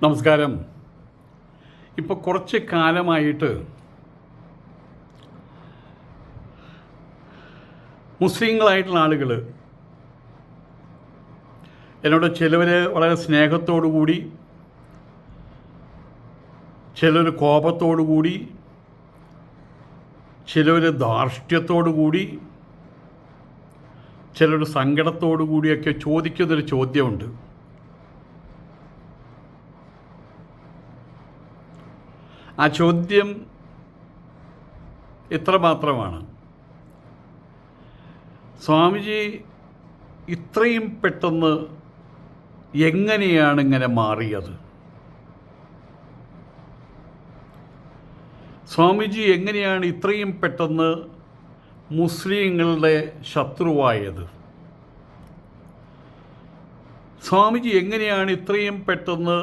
നമസ്കാരം. ഇപ്പോൾ കുറച്ച് കാലമായിട്ട് മുസ്ലിങ്ങളായിട്ടുള്ള ആളുകൾ എന്നോട് ചിലവർ വളരെ സ്നേഹത്തോടു കൂടി, ചിലർ കോപത്തോടു കൂടി, ചിലർ ധാർഷ്ട്യത്തോടു കൂടി, ചിലർ സങ്കടത്തോടു കൂടിയൊക്കെ ചോദിക്കുന്നൊരു ചോദ്യമുണ്ട്. ആ ചോദ്യം ഇത്രമാത്രമാണ്: സ്വാമിജി ഇത്രയും പെട്ടെന്ന് എങ്ങനെയാണ് ഇങ്ങനെ മാറിയത്? സ്വാമിജി എങ്ങനെയാണ് ഇത്രയും പെട്ടെന്ന് മുസ്ലിങ്ങളുടെ ശത്രുവായത്? സ്വാമിജി എങ്ങനെയാണ് ഇത്രയും പെട്ടെന്ന്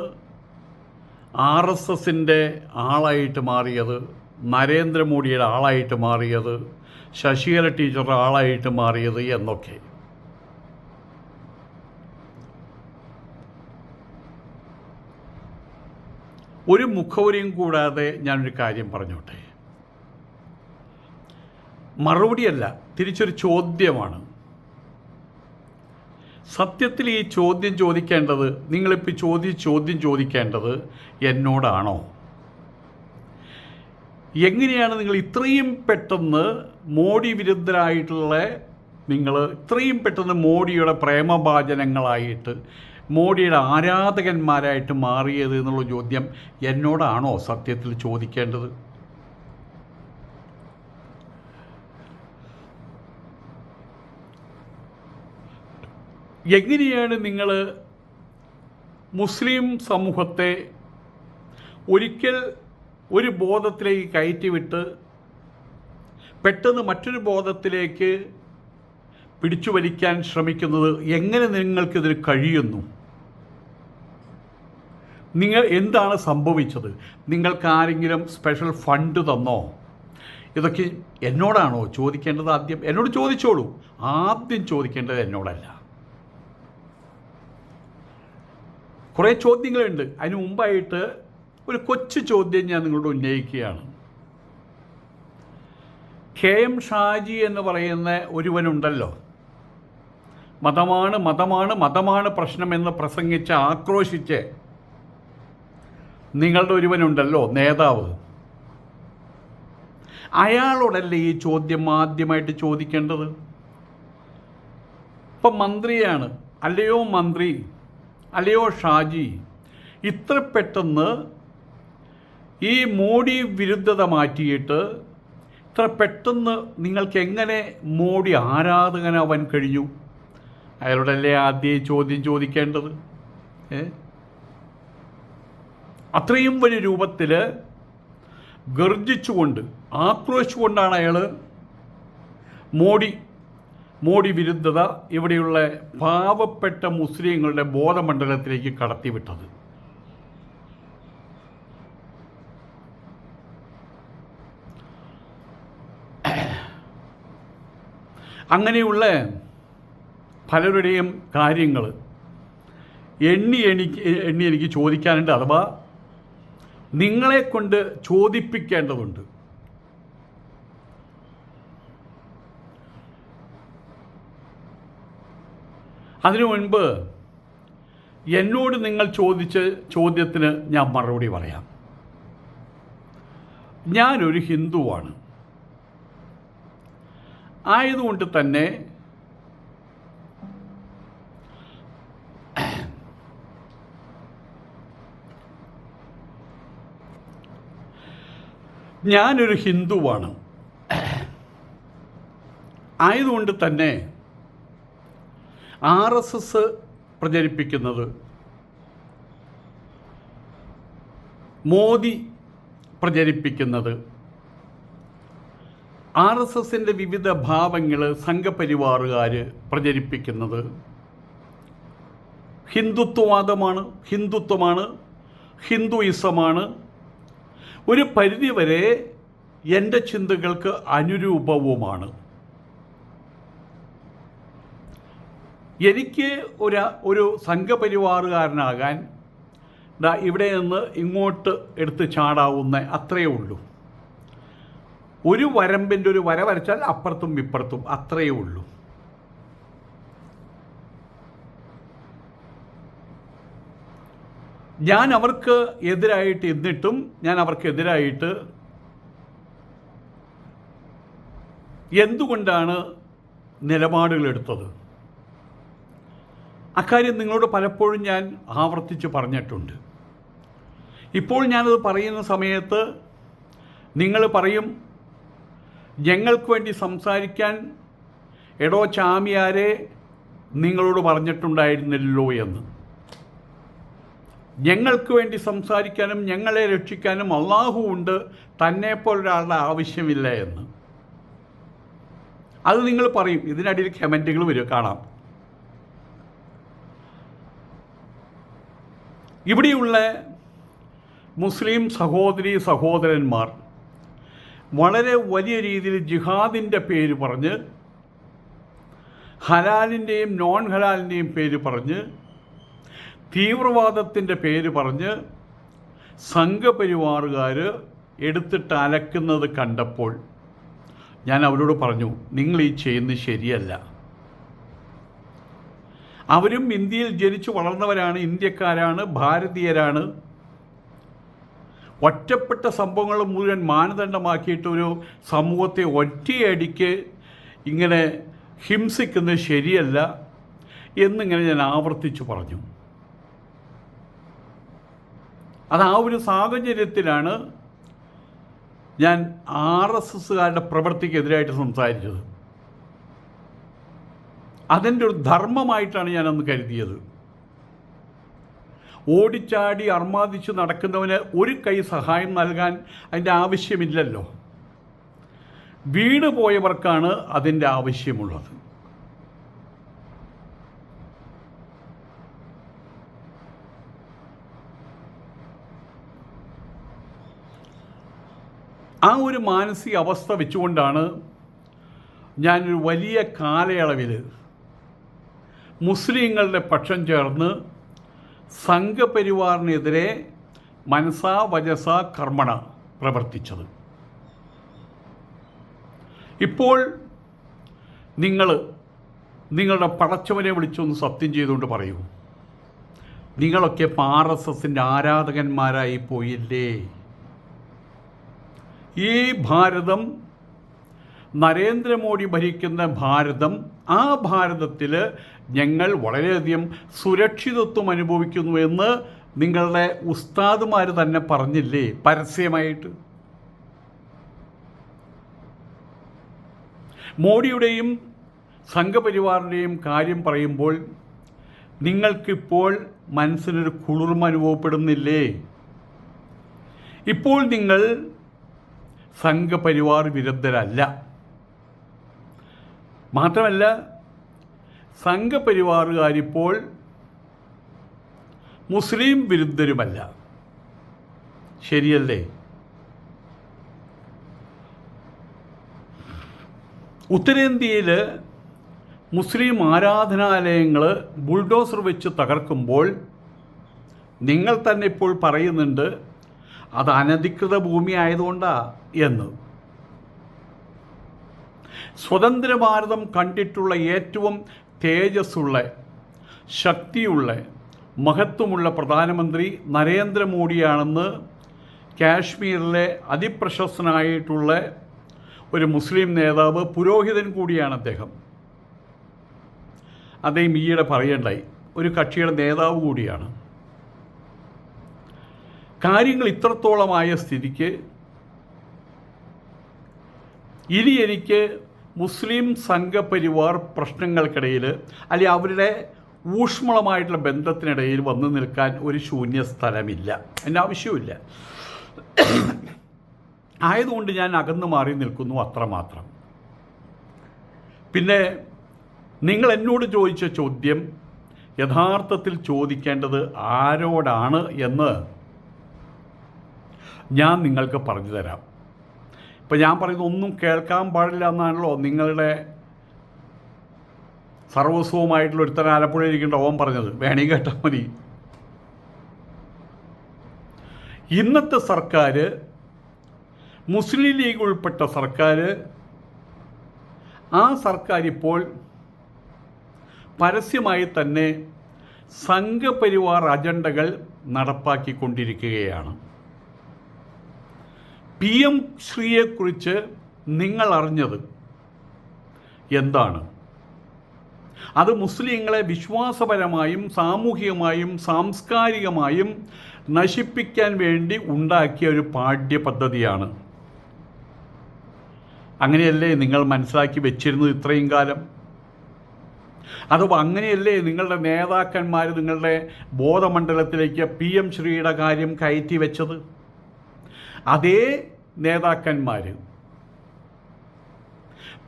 RSSൻ്റെ ആളായിട്ട് മാറിയത്, നരേന്ദ്രമോദിയുടെ ആളായിട്ട് മാറിയത്, ശശികല ടീച്ചറുടെ ആളായിട്ട് മാറിയത് എന്നൊക്കെ. ഒരു മുഖവരിയും കൂടാതെ ഞാനൊരു കാര്യം പറഞ്ഞോട്ടെ. മറുപടിയല്ല, തിരിച്ചൊരു ചോദ്യമാണ്. സത്യത്തിൽ ഈ ചോദ്യം ചോദിക്കേണ്ടത്, നിങ്ങളിപ്പോൾ ചോദ്യം ചോദിക്കേണ്ടത് എന്നോടാണോ? എങ്ങനെയാണ് നിങ്ങൾ ഇത്രയും പെട്ടെന്ന് മോഡി വിരുദ്ധരായിട്ടുള്ള നിങ്ങൾ ഇത്രയും പെട്ടെന്ന് മോഡിയുടെ പ്രേമഭാജനങ്ങളായിട്ട്, മോഡിയുടെ ആരാധകന്മാരായിട്ട് മാറിയത് എന്നുള്ള ചോദ്യം എന്നോടാണോ സത്യത്തിൽ ചോദിക്കേണ്ടത്? എങ്ങനെയാണ് നിങ്ങൾ മുസ്ലിം സമൂഹത്തെ ഒരിക്കൽ ഒരു ബോധത്തിലേക്ക് കയറ്റിവിട്ട് പെട്ടെന്ന് മറ്റൊരു ബോധത്തിലേക്ക് പിടിച്ചു വലിക്കാൻ ശ്രമിക്കുന്നത്? എങ്ങനെ നിങ്ങൾക്കിതിന് കഴിയുന്നു? നിങ്ങൾ എന്താണ് സംഭവിച്ചത്? നിങ്ങൾക്ക് ആരെങ്കിലും സ്പെഷ്യൽ ഫണ്ട് തന്നോ? ഇതൊക്കെ എന്നോടാണോ ചോദിക്കേണ്ടത്? ആദ്യം എന്നോട് ചോദിച്ചോളൂ. ആദ്യം ചോദിക്കേണ്ടത് എന്നോടല്ല. കുറേ ചോദ്യങ്ങളുണ്ട്. അതിന് മുമ്പായിട്ട് ഒരു കൊച്ചു ചോദ്യം ഞാൻ നിങ്ങളോട് ഉന്നയിക്കുകയാണ്. KM ഷാജി എന്ന് പറയുന്ന ഒരുവനുണ്ടല്ലോ, മതമാണ് മതമാണ് മതമാണ് പ്രശ്നമെന്ന് പ്രസംഗിച്ച് ആക്രോശിച്ച് നിങ്ങളുടെ ഒരുവനുണ്ടല്ലോ, നേതാവ്. അയാളോടല്ലേ ഈ ചോദ്യം ആദ്യമായിട്ട് ചോദിക്കേണ്ടത്? ഇപ്പം മന്ത്രിയാണ്, അല്ലയോ മന്ത്രി, അല്ലയോ ഷാജി, ഇത്ര പെട്ടെന്ന് ഈ മോഡി വിരുദ്ധത മാറ്റിയിട്ട് ഇത്ര പെട്ടെന്ന് നിങ്ങൾക്ക് എങ്ങനെ മോഡി ആരാധകനാവാൻ കഴിഞ്ഞു? അയാളോടല്ലേ ആദ്യം ചോദ്യം ചോദിക്കേണ്ടത്? അത്രയും വലിയ രൂപത്തിൽ ഗർജിച്ചുകൊണ്ട്, ആക്രോശിച്ചുകൊണ്ടാണ് അയാൾ മോഡി വിരുദ്ധത ഇവിടെയുള്ള പാവപ്പെട്ട മുസ്ലിങ്ങളുടെ ബോധമണ്ഡലത്തിലേക്ക് കടത്തിവിട്ടത്. അങ്ങനെയുള്ള പലരുടെയും കാര്യങ്ങൾ എണ്ണി എനിക്ക് ചോദിക്കാനുണ്ട്, അഥവാ നിങ്ങളെക്കൊണ്ട് ചോദിപ്പിക്കേണ്ടതുണ്ട്. അതിനു മുൻപ് എന്നോട് നിങ്ങൾ ചോദിച്ച ചോദ്യത്തിന് ഞാൻ മറുപടി പറയാം. ഞാനൊരു ഹിന്ദുവാണ്. ആയതുകൊണ്ട് തന്നെ ആയതുകൊണ്ട് തന്നെ RSS പ്രചരിപ്പിക്കുന്നത്, മോദി പ്രചരിപ്പിക്കുന്നത്, RSSൻ്റെ വിവിധ ഭാവങ്ങൾ സംഘപരിവാറുകാർ പ്രചരിപ്പിക്കുന്നത് ഹിന്ദുത്വമാണ്, ഹിന്ദുയിസമാണ്. ഒരു പരിധിവരെ എൻ്റെ ചിന്തകൾക്ക് അനുരൂപവുമാണ്. എനിക്ക് ഒരു സംഘപരിവാറുകാരനാകാൻ ഇവിടെ നിന്ന് ഇങ്ങോട്ട് എടുത്ത് ചാടാവുന്ന അത്രയേ ഉള്ളൂ. ഒരു വരമ്പിൻ്റെ ഒരു വര വരച്ചാൽ അപ്പുറത്തും ഇപ്പുറത്തും അത്രയേ ഉള്ളൂ. ഞാൻ അവർക്ക് എതിരായിട്ട് എന്നിട്ടും ഞാൻ അവർക്കെതിരായിട്ട് എന്തുകൊണ്ടാണ് നിലപാടുകളെടുത്തത്? അക്കാര്യം നിങ്ങളോട് പലപ്പോഴും ഞാൻ ആവർത്തിച്ച് പറഞ്ഞിട്ടുണ്ട്. ഇപ്പോൾ ഞാനത് പറയുന്ന സമയത്ത് നിങ്ങൾ പറയും, ഞങ്ങൾക്ക് വേണ്ടി സംസാരിക്കാൻ എടോ ചാമിയാരെ നിങ്ങളോട് പറഞ്ഞിട്ടുണ്ടായിരുന്നല്ലോ എന്ന്. ഞങ്ങൾക്ക് വേണ്ടി സംസാരിക്കാനും ഞങ്ങളെ രക്ഷിക്കാനും അള്ളാഹു ഉണ്ട്, തന്നെപ്പോലൊരാളുടെ ആവശ്യമില്ല എന്ന്. അത് നിങ്ങൾ പറയും. ഇതിനടിയിൽ കമൻറ്റുകൾ വരും, കാണാം. ഇവിടെയുള്ള മുസ്ലിം സഹോദരീ സഹോദരന്മാർ വളരെ വലിയ രീതിയിൽ ജിഹാദിൻ്റെ പേര് പറഞ്ഞ്, ഹലാലിൻ്റെയും നോൺ ഹലാലിൻ്റെയും പേര് പറഞ്ഞ്, തീവ്രവാദത്തിൻ്റെ പേര് പറഞ്ഞ് സംഘപരിവാറുകാർ എടുത്തിട്ട് അലക്കുന്നത് കണ്ടപ്പോൾ ഞാൻ അവരോട് പറഞ്ഞു, നിങ്ങൾ ഈ ചെയ്യുന്നത് ശരിയല്ല. അവരും ഇന്ത്യയിൽ ജനിച്ചു വളർന്നവരാണ്, ഇന്ത്യക്കാരാണ്, ഭാരതീയരാണ്. ഒറ്റപ്പെട്ട സംഭവങ്ങൾ മുഴുവൻ മാനദണ്ഡമാക്കിയിട്ട് ഒരു സമൂഹത്തെ ഒറ്റയടിക്ക് ഇങ്ങനെ ഹിംസിക്കുന്നത് ശരിയല്ല എന്നിങ്ങനെ ഞാൻ ആവർത്തിച്ചു പറഞ്ഞു. അത് ആ ഒരു സാഹചര്യത്തിലാണ് ഞാൻ RSSകാരുടെ പ്രവൃത്തിക്കെതിരായിട്ട് സംസാരിച്ചത്. അതിൻ്റെ ഒരു ധർമ്മമായിട്ടാണ് ഞാനന്ന് കരുതിയത്. ഓടിച്ചാടി അർമാദിച്ച് നടക്കുന്നവന് ഒരു കൈ സഹായം നൽകാൻ അതിൻ്റെ ആവശ്യമില്ലല്ലോ. വീണ് പോയവർക്കാണ് അതിൻ്റെ ആവശ്യമുള്ളത്. ആ ഒരു മാനസിക അവസ്ഥ വെച്ചുകൊണ്ടാണ് ഞാനൊരു വലിയ കാലയളവിൽ മുസ്ലിങ്ങളുടെ പക്ഷം ചേർന്ന് സംഘപരിവാറിനെതിരെ മനസാ വചസ കർമ്മണ പ്രവർത്തിച്ചത്. ഇപ്പോൾ നിങ്ങളുടെ പടച്ചവനെ വിളിച്ചൊന്ന് സത്യം ചെയ്തുകൊണ്ട് പറയൂ, നിങ്ങളൊക്കെ RSSൻ്റെ ആരാധകന്മാരായി പോയില്ലേ? ഈ ഭാരതം, നരേന്ദ്രമോദി ഭരിക്കുന്ന ഭാരതം, ആ ഭാരതത്തിൽ ഞങ്ങൾ വളരെയധികം സുരക്ഷിതത്വം അനുഭവിക്കുന്നു എന്ന് നിങ്ങളുടെ ഉസ്താദുമാർ തന്നെ പറഞ്ഞില്ലേ പരസ്യമായിട്ട്? മോഡിയുടെയും സംഘപരിവാറിൻ്റെയും കാര്യം പറയുമ്പോൾ നിങ്ങൾക്കിപ്പോൾ മനസ്സിനൊരു കുളിർമ അനുഭവപ്പെടുന്നില്ലേ? ഇപ്പോൾ നിങ്ങൾ സംഘപരിവാർ വിരുദ്ധരല്ല. മാത്രമല്ല, സംഘപരിവാറുകാരിപ്പോൾ മുസ്ലിം വിരുദ്ധരുമല്ല. ശരിയല്ലേ? ഉത്തരേന്ത്യയിൽ മുസ്ലിം ആരാധനാലയങ്ങൾ ബുൾഡോസർ വെച്ച് തകർക്കുമ്പോൾ നിങ്ങൾ തന്നെ ഇപ്പോൾ പറയുന്നുണ്ട് അത് അനധികൃത ഭൂമി ആയതുകൊണ്ടാണ് എന്ന്. സ്വതന്ത്ര ഭാരതം കണ്ടിട്ടുള്ള ഏറ്റവും തേജസ്സുള്ള, ശക്തിയുള്ള, മഹത്വമുള്ള പ്രധാനമന്ത്രി നരേന്ദ്രമോദിയാണെന്ന് കാശ്മീരിലെ അതിപ്രശസ്തനായിട്ടുള്ള ഒരു മുസ്ലിം നേതാവ്, പുരോഹിതൻ കൂടിയാണ് അദ്ദേഹം. അദ്ദേഹം ഈയിടെ പറയണ്ടായി, ഒരു കക്ഷിയുടെ നേതാവ് കൂടിയാണ്. കാര്യങ്ങൾ ഇത്രത്തോളമായ സ്ഥിതിക്ക് ഇനി എനിക്ക് മുസ്ലിം സംഘപരിവാർ പ്രശ്നങ്ങൾക്കിടയിൽ അല്ലെങ്കിൽ അവരുടെ ഊഷ്മളമായിട്ടുള്ള ബന്ധത്തിനിടയിൽ വന്നു നിൽക്കാൻ ഒരു ശൂന്യ സ്ഥലമില്ല, എൻ്റെ ആവശ്യമില്ല. ആയതുകൊണ്ട് ഞാൻ അകന്നു മാറി നിൽക്കുന്നു, അത്രമാത്രം. പിന്നെ നിങ്ങൾ എന്നോട് ചോദിച്ച ചോദ്യം യഥാർത്ഥത്തിൽ ചോദിക്കേണ്ടത് ആരോടാണ് എന്ന് ഞാൻ നിങ്ങൾക്ക് പറഞ്ഞു തരാം. ഇപ്പം ഞാൻ പറയുന്നത് ഒന്നും കേൾക്കാൻ പാടില്ല എന്നാണല്ലോ നിങ്ങളുടെ സർവസ്വവുമായിട്ടുള്ള ഒരുത്തൻ ആലപ്പുഴ ഇരിക്കേണ്ട ഓൻ പറഞ്ഞത്. വേണമെങ്കിൽ കേട്ടാൽ മതി. ഇന്നത്തെ സർക്കാർ, മുസ്ലിം ലീഗ് ഉൾപ്പെട്ട സർക്കാർ, ആ സർക്കാർ ഇപ്പോൾ പരസ്യമായി തന്നെ സംഘപരിവാർ അജണ്ടകൾ നടപ്പാക്കിക്കൊണ്ടിരിക്കുകയാണ്. PM ശ്രീയെക്കുറിച്ച് നിങ്ങൾ അറിഞ്ഞത് എന്താണ്? അത് മുസ്ലിങ്ങളെ വിശ്വാസപരമായും സാമൂഹികമായും സാംസ്കാരികമായും നശിപ്പിക്കാൻ വേണ്ടി ഉണ്ടാക്കിയ ഒരു പാഠ്യപദ്ധതിയാണ്. അങ്ങനെയല്ലേ നിങ്ങൾ മനസ്സിലാക്കി വെച്ചിരുന്നത് ഇത്രയും കാലം? അഥവാ അങ്ങനെയല്ലേ നിങ്ങളുടെ നേതാക്കന്മാർ നിങ്ങളുടെ ബോധമണ്ഡലത്തിലേക്ക് PM ശ്രീയുടെ കാര്യം കയറ്റി വെച്ചത്? അതേ നേതാക്കന്മാർ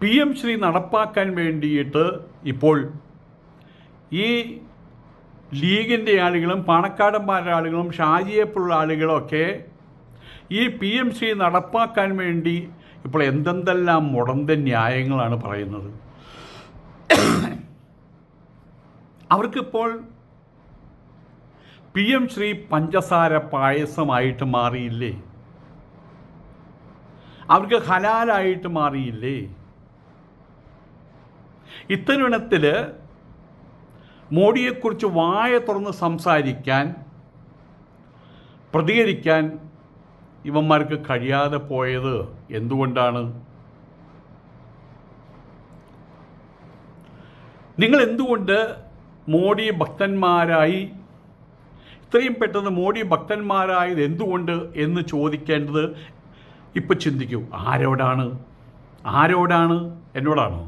PM ശ്രീ നടപ്പാക്കാൻ വേണ്ടിയിട്ട് ഇപ്പോൾ ഈ ലീഗിൻ്റെ ആളുകളും പാണക്കാടന്മാരുടെ ആളുകളും ഷാജിയെപ്പോലുള്ള ആളുകളൊക്കെ ഈ PM ശ്രീ നടപ്പാക്കാൻ വേണ്ടി ഇപ്പോൾ എന്തെല്ലാം മുടന്ത ന്യായങ്ങളാണ് പറയുന്നത്. അവർക്കിപ്പോൾ PM ശ്രീ പഞ്ചസാര പായസമായിട്ട് മാറിയില്ലേ? അവർക്ക് ഹലാലായിട്ട് മാറിയില്ലേ? ഇത്തരുണത്തിൽ മോഡിയെക്കുറിച്ച് വായ തുറന്ന് സംസാരിക്കാൻ, പ്രതികരിക്കാൻ ഇവന്മാർക്ക് കഴിയാതെ പോയത് എന്തുകൊണ്ടാണ്? നിങ്ങൾ എന്തുകൊണ്ട് മോഡി ഭക്തന്മാരായി, ഇത്രയും പെട്ടെന്ന് മോഡി ഭക്തന്മാരായത് എന്തുകൊണ്ട് എന്ന് ചോദിക്കേണ്ടത് ഇപ്പം ചിന്തിക്കൂ. ആരോടാണ്? എന്നോടാണോ?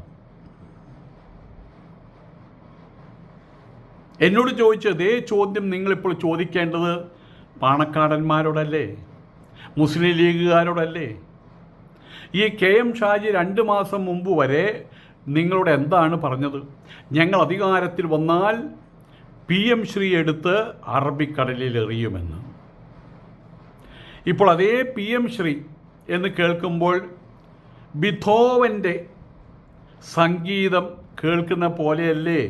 എന്നോട് ചോദിച്ച അതേ ചോദ്യം നിങ്ങളിപ്പോൾ ചോദിക്കേണ്ടത് പാണക്കാടന്മാരോടല്ലേ? മുസ്ലിം ലീഗുകാരോടല്ലേ? ഈ KM ഷാജി 2 മാസം മുമ്പ് വരെ നിങ്ങളോട് എന്താണ് പറഞ്ഞത്? ഞങ്ങൾ അധികാരത്തിൽ വന്നാൽ PM ശ്രീ എടുത്ത് അറബിക്കടലിൽ എറിയുമെന്ന്. ഇപ്പോൾ അതേ PM ശ്രീ എന്ന് കേൾക്കുമ്പോൾ ബിഥോവൻ്റെ സംഗീതം കേൾക്കുന്ന പോലെയല്ലേ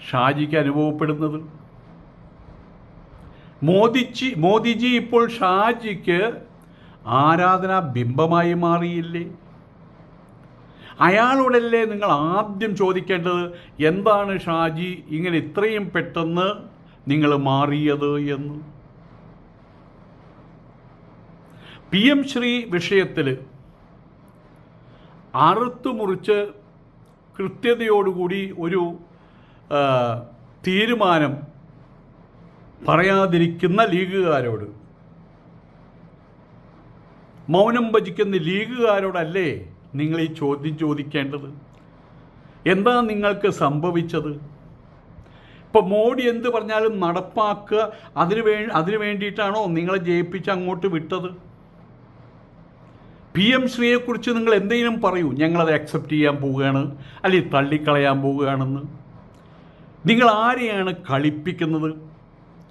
ഷാജിക്ക് അനുഭവപ്പെടുന്നത്? മോദിജി ഇപ്പോൾ ഷാജിക്ക് ആരാധനാ ബിംബമായി മാറിയില്ലേ? അയാളോടല്ലേ നിങ്ങൾ ആദ്യം ചോദിക്കേണ്ടത്, എന്താണ് ഷാജി ഇങ്ങനെ ഇത്രയും പെട്ടെന്ന് നിങ്ങൾ മാറിയത് എന്ന്? PM ശ്രീ വിഷയത്തിൽ അറുത്തുമുറിച്ച് കൃത്യതയോടുകൂടി ഒരു തീരുമാനം പറയാതിരിക്കുന്ന ലീഗുകാരോട്, മൗനം ഭജിക്കുന്ന ലീഗുകാരോടല്ലേ നിങ്ങൾ ഈ ചോദ്യം ചോദിക്കേണ്ടത്? എന്താ നിങ്ങൾക്ക് സംഭവിച്ചത്? ഇപ്പോൾ മോഡി എന്ത് പറഞ്ഞാലും നടപ്പാക്കുക, അതിനു വേണ്ടിയിട്ടാണോ നിങ്ങളെ ജയിപ്പിച്ച് അങ്ങോട്ട് വിട്ടത്? PM ശ്രീയെക്കുറിച്ച് നിങ്ങൾ എന്തെങ്കിലും പറയൂ, ഞങ്ങളത് അക്സെപ്റ്റ് ചെയ്യാൻ പോവുകയാണ്, അല്ലെങ്കിൽ തള്ളിക്കളയാൻ പോവുകയാണെന്ന്. നിങ്ങൾ ആരെയാണ് കളിപ്പിക്കുന്നത്?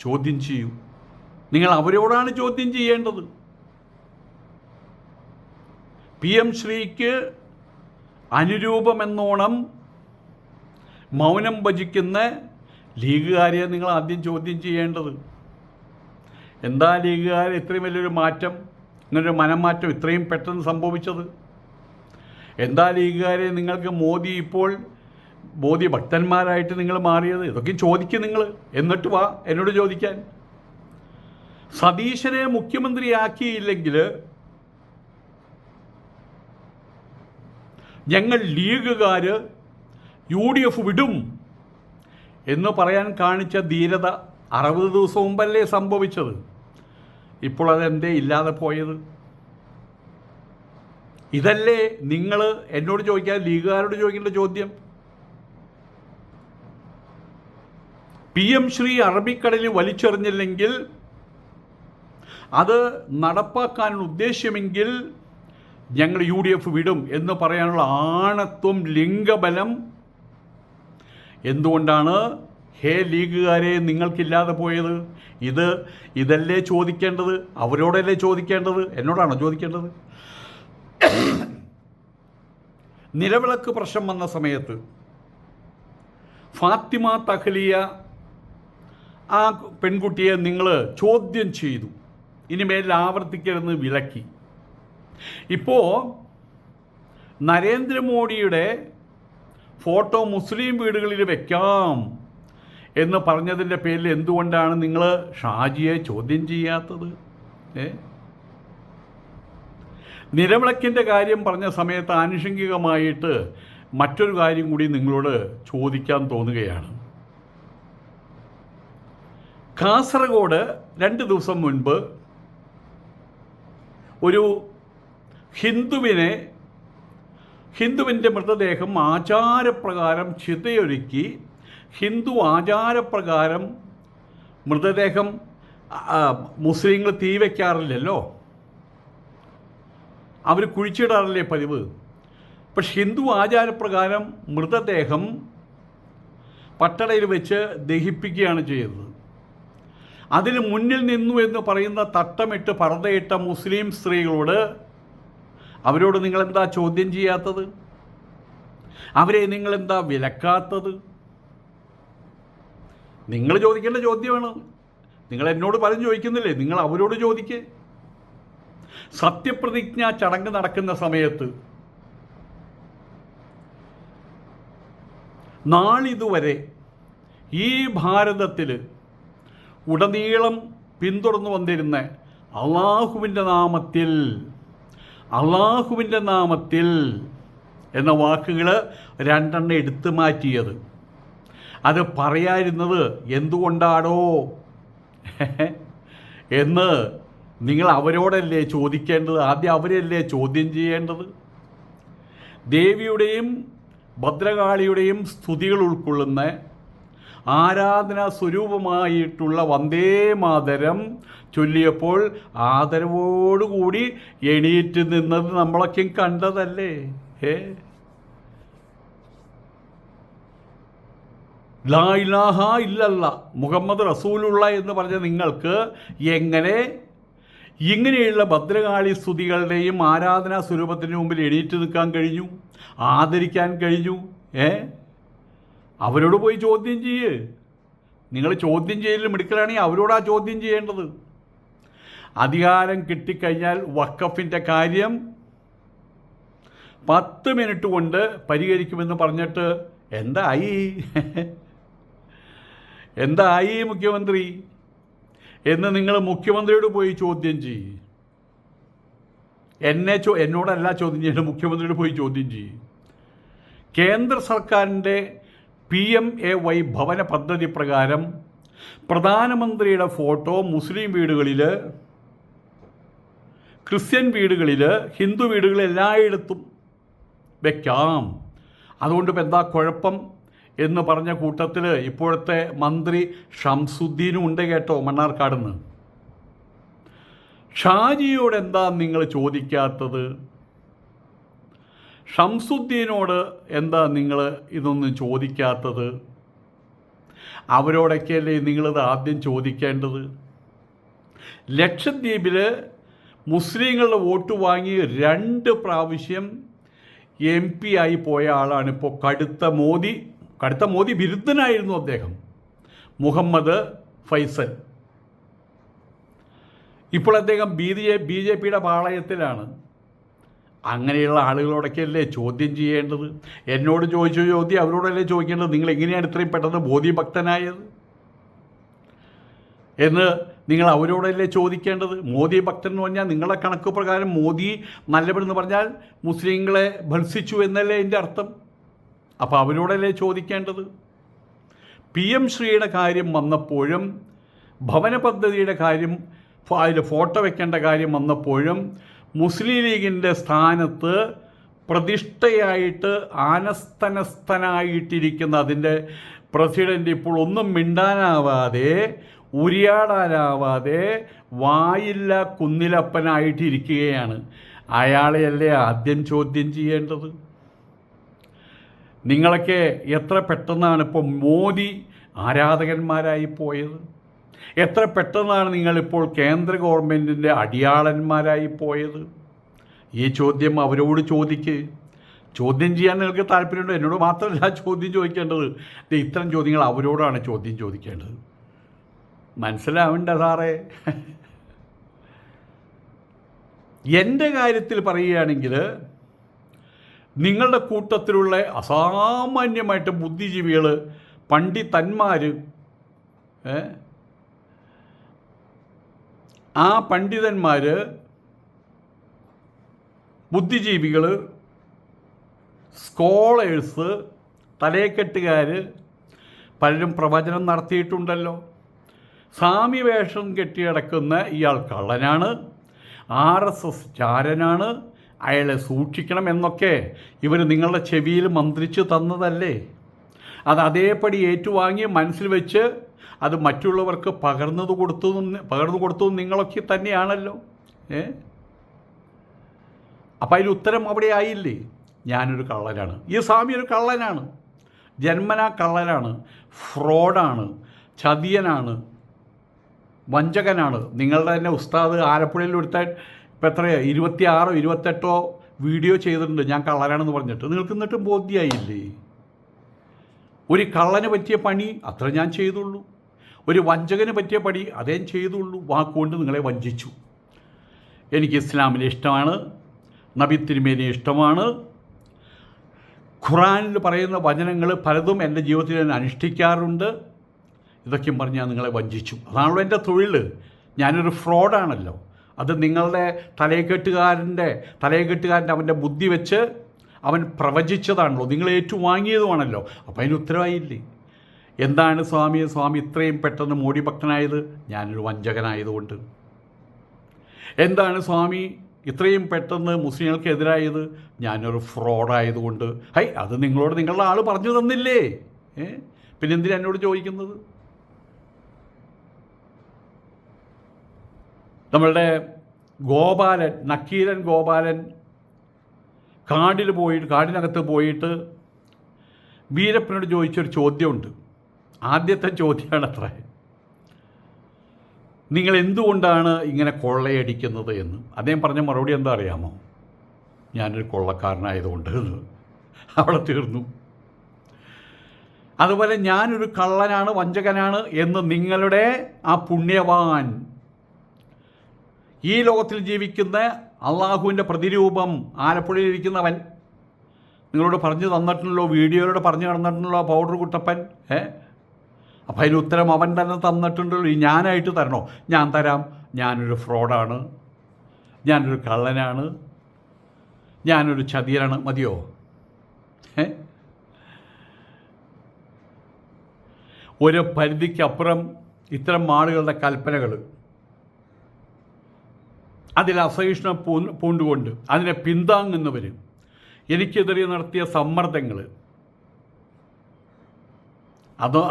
ചോദ്യം ചെയ്യൂ. നിങ്ങൾ അവരോടാണ് ചോദ്യം ചെയ്യേണ്ടത്. PM ശ്രീക്ക് അനുരൂപമെന്നോണം മൗനം ഭജിക്കുന്ന ലീഗുകാരെ നിങ്ങൾ ആദ്യം ചോദ്യം ചെയ്യേണ്ടത്. എന്താ ലീഗുകാർ ഇത്രയും വലിയൊരു മാറ്റം, ഇങ്ങനൊരു മനംമാറ്റം ഇത്രയും പെട്ടെന്ന് സംഭവിച്ചത്? എന്താ ലീഗുകാരെ നിങ്ങൾക്ക് മോദി ഭക്തന്മാരായിട്ട് നിങ്ങൾ മാറിയത്? ഇതൊക്കെ ചോദിക്കും നിങ്ങൾ. എന്നിട്ട് വാ എന്നോട് ചോദിക്കാൻ. സതീശനെ മുഖ്യമന്ത്രിയാക്കിയില്ലെങ്കിൽ ഞങ്ങൾ ലീഗുകാർ UDF വിടും എന്ന് പറയാൻ കാണിച്ച ധീരത 60 ദിവസം മുമ്പല്ലേ സംഭവിച്ചത്? ഇപ്പോൾ അതെന്തേ ഇല്ലാതെ പോയത്? ഇതല്ലേ നിങ്ങൾ എന്നോട് ചോദിക്കാൻ, ലീഗുകാരോട് ചോദിക്കേണ്ട ചോദ്യം. PM ശ്രീ അറബിക്കടലിൽ വലിച്ചെറിഞ്ഞില്ലെങ്കിൽ, അത് നടപ്പാക്കാനുള്ള ഉദ്ദേശ്യമെങ്കിൽ ഞങ്ങൾ UDF വിടും എന്ന് പറയാനുള്ള ആണത്വം, ലിംഗബലം എന്തുകൊണ്ടാണ് ഹേ ലീഗുകാരെ നിങ്ങൾക്കില്ലാതെ പോയത്? ഇതല്ലേ ചോദിക്കേണ്ടത്? അവരോടല്ലേ ചോദിക്കേണ്ടത്? എന്നോടാണോ ചോദിക്കേണ്ടത്? നിലവിളക്ക് പ്രശ്നം വന്ന സമയത്ത് ഫാത്തിമ തഹ്ലിയ ആ പെൺകുട്ടിയെ നിങ്ങൾ ചോദ്യം ചെയ്തു. ഇനിമേൽ ആവർത്തിക്കരുതെന്ന് വിലക്കി. ഇപ്പോൾ നരേന്ദ്രമോദിയുടെ ഫോട്ടോ മുസ്ലിം വീടുകളിൽ വെക്കാം എന്ന് പറഞ്ഞതിൻ്റെ പേരിൽ എന്തുകൊണ്ടാണ് നിങ്ങൾ ഷാജിയെ ചോദ്യം ചെയ്യാത്തത്? നിലവിളക്കിൻ്റെ കാര്യം പറഞ്ഞ സമയത്ത് ആനുഷംഗികമായിട്ട് മറ്റൊരു കാര്യം കൂടി നിങ്ങളോട് ചോദിക്കാൻ തോന്നുകയാണ്. കാസർഗോഡ് 2 ദിവസം മുൻപ് ഒരു ഹിന്ദുവിൻ്റെ മൃതദേഹം ആചാരപ്രകാരം ചിതയൊരുക്കി, ഹിന്ദു ആചാരപ്രകാരം മൃതദേഹം മുസ്ലിങ്ങൾ തീ വയ്ക്കാറില്ലല്ലോ, അവർ കുഴിച്ചിടാറില്ലേ പതിവ്. പക്ഷെ ഹിന്ദു ആചാരപ്രകാരം മൃതദേഹം പട്ടടയിൽ വെച്ച് ദഹിപ്പിക്കുകയാണ് ചെയ്തത്. അതിന് മുന്നിൽ നിന്നു എന്ന് പറയുന്ന തട്ടമിട്ട് പർദ്ദയിട്ട മുസ്ലിം സ്ത്രീകളോട് അവരോട് നിങ്ങളെന്താ ചോദ്യം ചെയ്യാത്തത്? അവരെ നിങ്ങളെന്താ വിലക്കാത്തത്? നിങ്ങൾ ചോദിക്കേണ്ട ചോദ്യമാണ്. നിങ്ങൾ എന്നോട് പലരും ചോദിക്കുന്നില്ലേ, നിങ്ങൾ അവരോട് ചോദിക്കേ. സത്യപ്രതിജ്ഞ ചടങ്ങ് നടക്കുന്ന സമയത്ത് നാളിതുവരെ ഈ ഭാരതത്തിൽ ഉടനീളം പിന്തുടർന്നു വന്നിരുന്ന അള്ളാഹുവിൻ്റെ നാമത്തിൽ എന്ന വാക്കുകൾ 2 എടുത്തു മാറ്റിയത്. അത് പറയാതിരുന്നത് എന്തുകൊണ്ടാണോ എന്ന് നിങ്ങൾ അവരോടല്ലേ ചോദിക്കേണ്ടത്. ആദ്യം അവരല്ലേ ചോദ്യം ചെയ്യേണ്ടത്. ദേവിയുടെയും ഭദ്രകാളിയുടെയും സ്തുതികൾ ഉൾക്കൊള്ളുന്ന ആരാധനാ സ്വരൂപമായിട്ടുള്ള വന്ദേ മാതരം ചൊല്ലിയപ്പോൾ ആദരവോടുകൂടി എണീറ്റ് നിന്നത് നമ്മളൊക്കെ കണ്ടതല്ലേ. ലാ ഇലാഹ ഇല്ലല്ല മുഹമ്മദ് റസൂലുള്ള എന്ന് പറഞ്ഞ നിങ്ങൾക്ക് എങ്ങനെ ഇങ്ങനെയുള്ള ഭദ്രകാളി സ്തുതികളുടെയും ആരാധനാ സ്വരൂപത്തിന് മുമ്പിൽ എണീറ്റ് നിൽക്കാൻ കഴിഞ്ഞു, ആദരിക്കാൻ കഴിഞ്ഞു? അവരോട് പോയി ചോദ്യം ചെയ്യ്. നിങ്ങൾ ചോദ്യം ചെയ്യലും മിടുക്കലാണെങ്കിൽ അവരോടാ ചോദ്യം ചെയ്യേണ്ടത്. അധികാരം കിട്ടിക്കഴിഞ്ഞാൽ വഖഫിൻ്റെ കാര്യം 10 മിനിറ്റ് കൊണ്ട് പരിഹരിക്കുമെന്ന് പറഞ്ഞിട്ട് എന്തായി മുഖ്യമന്ത്രി എന്ന് നിങ്ങൾ മുഖ്യമന്ത്രിയോട് പോയി ചോദ്യം ചെയ്യ്. എന്നോടല്ല ചോദ്യം ചെയ്യേണ്ടത്, മുഖ്യമന്ത്രിയോട് പോയി ചോദ്യം ചെയ്യ്. കേന്ദ്ര സർക്കാരിൻ്റെ PMAY ഭവന പദ്ധതി പ്രകാരം പ്രധാനമന്ത്രിയുടെ ഫോട്ടോ മുസ്ലിം വീടുകളിൽ, ക്രിസ്ത്യൻ വീടുകളിൽ, ഹിന്ദു വീടുകളിൽ എല്ലായിടത്തും വയ്ക്കാം. അതുകൊണ്ട് ഇപ്പം എന്താ കുഴപ്പം എന്ന് പറഞ്ഞ കൂട്ടത്തിൽ ഇപ്പോഴത്തെ മന്ത്രി ഷംസുദ്ദീനും ഉണ്ട് കേട്ടോ, മണ്ണാർക്കാടുന്ന്. ഷാജിയോട് എന്താ നിങ്ങൾ ചോദിക്കാത്തത്? ഷംസുദ്ദീനോട് എന്താ നിങ്ങൾ ഇതൊന്നും ചോദിക്കാത്തത്? അവരോടൊക്കെയല്ലേ നിങ്ങളിത് ആദ്യം ചോദിക്കേണ്ടത്. ലക്ഷദ്വീപിൽ മുസ്ലിങ്ങളുടെ വോട്ട് വാങ്ങി 2 പ്രാവശ്യം MP ആയി പോയ ആളാണ് ഇപ്പോൾ കടുത്ത മോദി വിരുദ്ധനായിരുന്നു അദ്ദേഹം, മുഹമ്മദ് ഫൈസൽ. ഇപ്പോൾ അദ്ദേഹം BJPയുടെ പാളയത്തിലാണ്. അങ്ങനെയുള്ള ആളുകളോടൊക്കെയല്ലേ ചോദ്യം ചെയ്യേണ്ടത്. എന്നോട് ചോദിച്ച ചോദ്യം അവരോടല്ലേ ചോദിക്കേണ്ടത്. നിങ്ങൾ എങ്ങനെയാണ് ഇത്രയും പെട്ടെന്ന് മോദി ഭക്തനായത് എന്ന് നിങ്ങൾ അവരോടല്ലേ ചോദിക്കേണ്ടത്. മോദി ഭക്തൻ എന്ന് പറഞ്ഞാൽ നിങ്ങളുടെ കണക്ക് പ്രകാരം മോദി നല്ലവരെന്ന് പറഞ്ഞാൽ മുസ്ലിങ്ങളെ ഭത്സിച്ചു എന്നല്ലേ എൻ്റെ അർത്ഥം. അപ്പോൾ അവരോടല്ലേ ചോദിക്കേണ്ടത്. PM ശ്രീയുടെ കാര്യം വന്നപ്പോഴും ഭവന പദ്ധതിയുടെ കാര്യം, അതിൽ ഫോട്ടോ വയ്ക്കേണ്ട കാര്യം വന്നപ്പോഴും മുസ്ലിം ലീഗിൻ്റെ സ്ഥാനത്ത് പ്രതിഷ്ഠയായിട്ട് ആനസ്തനസ്ഥനായിട്ടിരിക്കുന്ന അതിൻ്റെ പ്രസിഡൻ്റ് ഇപ്പോൾ ഒന്നും മിണ്ടാനാവാതെ, ഉരിയാടാനാവാതെ, വായില്ല കുന്നിലപ്പനായിട്ടിരിക്കുകയാണ്. അയാളെയല്ലേ ആദ്യം ചോദ്യം ചെയ്യേണ്ടത്. നിങ്ങളൊക്കെ എത്ര പെട്ടെന്നാണ് ഇപ്പോൾ മോദി ആരാധകന്മാരായി പോയത്. എത്ര പെട്ടെന്നാണ് നിങ്ങളിപ്പോൾ കേന്ദ്ര ഗവൺമെൻറ്റിൻ്റെ അടിയാളന്മാരായി പോയത്. ഈ ചോദ്യം അവരോട് ചോദിക്ക്. ചോദ്യം ചെയ്യാൻ നിങ്ങൾക്ക് താല്പര്യമുണ്ടോ? എന്നോട് മാത്രമല്ല ചോദ്യം ചോദിക്കേണ്ടത്. ഇത്തരം ചോദ്യങ്ങൾ അവരോടാണ് ചോദ്യം ചോദിക്കേണ്ടത്. മനസ്സിലാവണ്ട സാറേ. എൻ്റെ കാര്യത്തിൽ പറയുകയാണെങ്കിൽ നിങ്ങളുടെ കൂട്ടത്തിലുള്ള അസാമാന്യമായിട്ട് ബുദ്ധിജീവികൾ, പണ്ഡിതന്മാർ, ആ പണ്ഡിതന്മാർ, ബുദ്ധിജീവികൾ, സ്കോളേഴ്സ്, തലയെക്കെട്ടുകാർ പലരും പ്രവചനം നടത്തിയിട്ടുണ്ടല്ലോ. സ്വാമി വേഷം കെട്ടി കിടക്കുന്ന ഇയാൾ കള്ളനാണ്, RSS ചാരനാണ്, അയാളെ സൂക്ഷിക്കണം എന്നൊക്കെ ഇവർ നിങ്ങളുടെ ചെവിയിൽ മന്ത്രിച്ച് തന്നതല്ലേ? അത് അതേപടി ഏറ്റുവാങ്ങി മനസ്സിൽ വെച്ച് അത് മറ്റുള്ളവർക്ക് പകർന്നു കൊടുത്തു നിങ്ങളൊക്കെ തന്നെയാണല്ലോ. അപ്പം അതിൽ ഉത്തരം അവിടെ ആയില്ലേ? ഞാനൊരു കള്ളനാണ്, ഈ സ്വാമി ഒരു കള്ളനാണ്, ജന്മനാ കള്ളനാണ്, ഫ്രോഡാണ്, ചതിയനാണ്, വഞ്ചകനാണ്. നിങ്ങളുടെ തന്നെ ഉസ്താദ് ആലപ്പുഴയിൽ ഒരുത്താൻ ഇപ്പം എത്രയോ 26 28 വീഡിയോ ചെയ്തിട്ടുണ്ട് ഞാൻ കള്ളനാണെന്ന് പറഞ്ഞിട്ട്. നിങ്ങൾക്ക് എന്നിട്ടും ബോധ്യമായില്ലേ? ഒരു കള്ളന് പറ്റിയ പണി അത്ര ഞാൻ ചെയ്തുള്ളൂ, ഒരു വഞ്ചകന് പറ്റിയ പണി അതേ ചെയ്തുള്ളൂ. വാക്കുകൊണ്ട് നിങ്ങളെ വഞ്ചിച്ചു. എനിക്ക് ഇസ്ലാമിനെ ഇഷ്ടമാണ്, നബി തിരുമേനിയെ ഇഷ്ടമാണ്, ഖുറാനിൽ പറയുന്ന വചനങ്ങൾ പലതും എൻ്റെ ജീവിതത്തിൽ ഞാൻ അനുഷ്ഠിക്കാറുണ്ട്. ഇതൊക്കെയും പറഞ്ഞ് ഞാൻ നിങ്ങളെ വഞ്ചിച്ചു. അതാണല്ലോ എൻ്റെ തൊഴിൽ. ഞാനൊരു ഫ്രോഡാണല്ലോ. അത് നിങ്ങളുടെ തലയെക്കെട്ടുകാരൻ്റെ അവൻ്റെ ബുദ്ധി വെച്ച് അവൻ പ്രവചിച്ചതാണല്ലോ, നിങ്ങൾ ഏറ്റുവാങ്ങിയതുമാണല്ലോ. അപ്പോൾ അതിന് ഉത്തരവായില്ലേ? എന്താണ് സ്വാമി ഇത്രയും പെട്ടെന്ന് മോഡി ഭക്തനായത്? ഞാനൊരു വഞ്ചകനായതുകൊണ്ട്. എന്താണ് സ്വാമി ഇത്രയും പെട്ടെന്ന് മുസ്ലിങ്ങൾക്കെതിരായത്? ഞാനൊരു ഫ്രോഡായതുകൊണ്ട്. അത് നിങ്ങളോട് നിങ്ങളുടെ ആൾ പറഞ്ഞു തന്നില്ലേ? പിന്നെ എന്തിനാ എന്നോട് ചോദിക്കുന്നത്? നമ്മളുടെ ഗോപാലൻ, നക്കീരൻ ഗോപാലൻ കാടിനകത്ത് പോയിട്ട് വീരപ്പനോട് ചോദിച്ചൊരു ചോദ്യമുണ്ട്. ആദ്യത്തെ ചോദ്യമാണത്ര, നിങ്ങൾ എന്തുകൊണ്ടാണ് ഇങ്ങനെ കൊള്ളയടിക്കുന്നത് എന്ന്. അദ്ദേഹം പറഞ്ഞ മറുപടി എന്താ അറിയാമോ? ഞാനൊരു കൊള്ളക്കാരനായതുകൊണ്ട്. അവിടെ തീർന്നു. അതുപോലെ ഞാനൊരു കള്ളനാണ്, വഞ്ചകനാണ് എന്ന് നിങ്ങളുടെ ആ പുണ്യവാൻ, ഈ ലോകത്തിൽ ജീവിക്കുന്ന അള്ളാഹുവിൻ്റെ പ്രതിരൂപം ആലപ്പുഴയിലിരിക്കുന്നവൻ നിങ്ങളോട് പറഞ്ഞു തന്നിട്ടുണ്ടല്ലോ, വീഡിയോയിലൂടെ പറഞ്ഞു തന്നിട്ടുണ്ടല്ലോ, പൗഡർ കുട്ടപ്പൻ. അപ്പം അതിന് ഉത്തരം അവൻ തന്നെ തന്നിട്ടുണ്ടല്ലോ. ഈ ഞാനായിട്ട് തരണോ? ഞാൻ തരാം. ഞാനൊരു ഫ്രോഡാണ്, ഞാനൊരു കള്ളനാണ്, ഞാനൊരു ചതിയനാണ്. മതിയോ? ഒരു പരിധിക്കപ്പുറം ഇത്തരം ആളുകളുടെ കൽപ്പനകൾ, അതിൽ അസഹിഷ്ണുത പൂണ്ടുകൊണ്ട് അതിനെ പിന്താങ്ങുന്നവർ, എനിക്കെതിരെ നടത്തിയ സമ്മർദ്ദങ്ങൾ,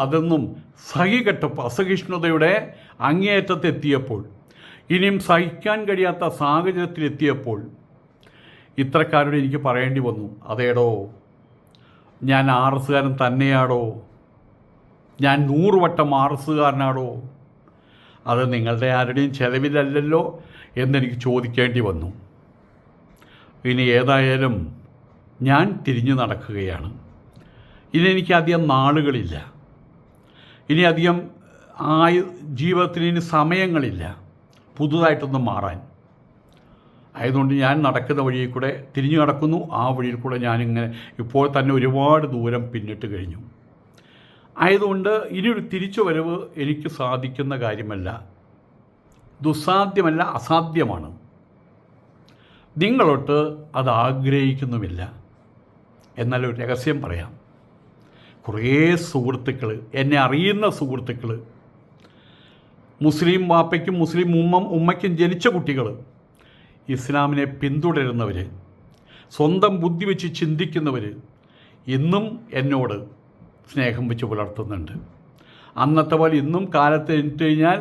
അതൊന്നും സഹികെട്ടപ്പോൾ അസഹിഷ്ണുതയുടെ അങ്ങേയറ്റത്തെത്തിയപ്പോൾ, ഇനിയും സഹിക്കാൻ കഴിയാത്ത സാഹചര്യത്തിലെത്തിയപ്പോൾ ഇത്തരക്കാരോട് എനിക്ക് പറയേണ്ടി വന്നു, അതേടോ ഞാൻ RSകാരൻ തന്നെയാടോ, ഞാൻ 100 വട്ടം RSകാരനാടോ, അത് നിങ്ങളുടെ ആരുടെയും ചെലവിലല്ലല്ലോ എന്നെനിക്ക് ചോദിക്കേണ്ടി വന്നു. ഇനി ഏതായാലും ഞാൻ തിരിഞ്ഞു നടക്കുകയാണ്. ഇനി എനിക്ക് അധികം നാളുകളില്ല, ഇനി അധികം ജീവിതത്തിന് ഇനി സമയങ്ങളില്ല പുതുതായിട്ടൊന്നും മാറാൻ. ആയതുകൊണ്ട് ഞാൻ നടക്കുന്ന വഴിയിൽ കൂടെ തിരിഞ്ഞു നടക്കുന്നു. ആ വഴിയിൽ കൂടെ ഞാനിങ്ങനെ ഇപ്പോൾ തന്നെ ഒരുപാട് ദൂരം പിന്നിട്ട് കഴിഞ്ഞു. ആയതുകൊണ്ട് ഇനിയൊരു തിരിച്ചു വരവ് എനിക്ക് സാധിക്കുന്ന കാര്യമല്ല, ദുസ്സാധ്യമല്ല, അസാധ്യമാണ്. നിങ്ങളൊട്ട് അത് ആഗ്രഹിക്കുന്നുമില്ല. എന്നാലൊരു രഹസ്യം പറയാം. കുറേ സുഹൃത്തുക്കൾ, എന്നെ അറിയുന്ന സുഹൃത്തുക്കൾ, മുസ്ലിം വാപ്പയ്ക്കും മുസ്ലിം ഉമ്മയ്ക്കും ജനിച്ച കുട്ടികൾ, ഇസ്ലാമിനെ പിന്തുടരുന്നവർ, സ്വന്തം ബുദ്ധി വെച്ച് ചിന്തിക്കുന്നവർ ഇന്നും എന്നോട് സ്നേഹം വെച്ച് പുലർത്തുന്നുണ്ട്. അന്നത്തെ പോലെ ഇന്നും കാലത്ത് എണീറ്റ് കഴിഞ്ഞാൽ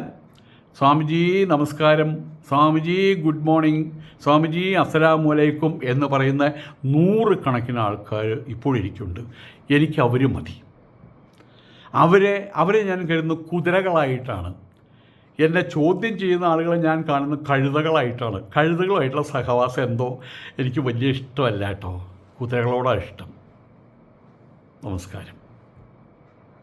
സ്വാമിജി നമസ്കാരം, സ്വാമിജി ഗുഡ് മോർണിംഗ്, സ്വാമിജി അസ്സലാമു അലൈക്കും എന്ന് പറയുന്ന 100 കണക്കിന് ആൾക്കാർ ഇപ്പോഴിരിക്കുന്നുണ്ട്. എനിക്ക് അവർ മതി. അവരെ ഞാൻ കരുതുന്ന കുതിരകളായിട്ടാണ്. എന്നെ ചോദ്യം ചെയ്യുന്ന ആളുകളെ ഞാൻ കാണുന്ന കഴുതകളായിട്ടാണ്. കഴുതകളുമായിട്ടുള്ള സഹവാസം എന്തോ എനിക്ക് വലിയ ഇഷ്ടമല്ല കേട്ടോ. കുതിരകളോടാണ് ഇഷ്ടം. നമസ്കാരം.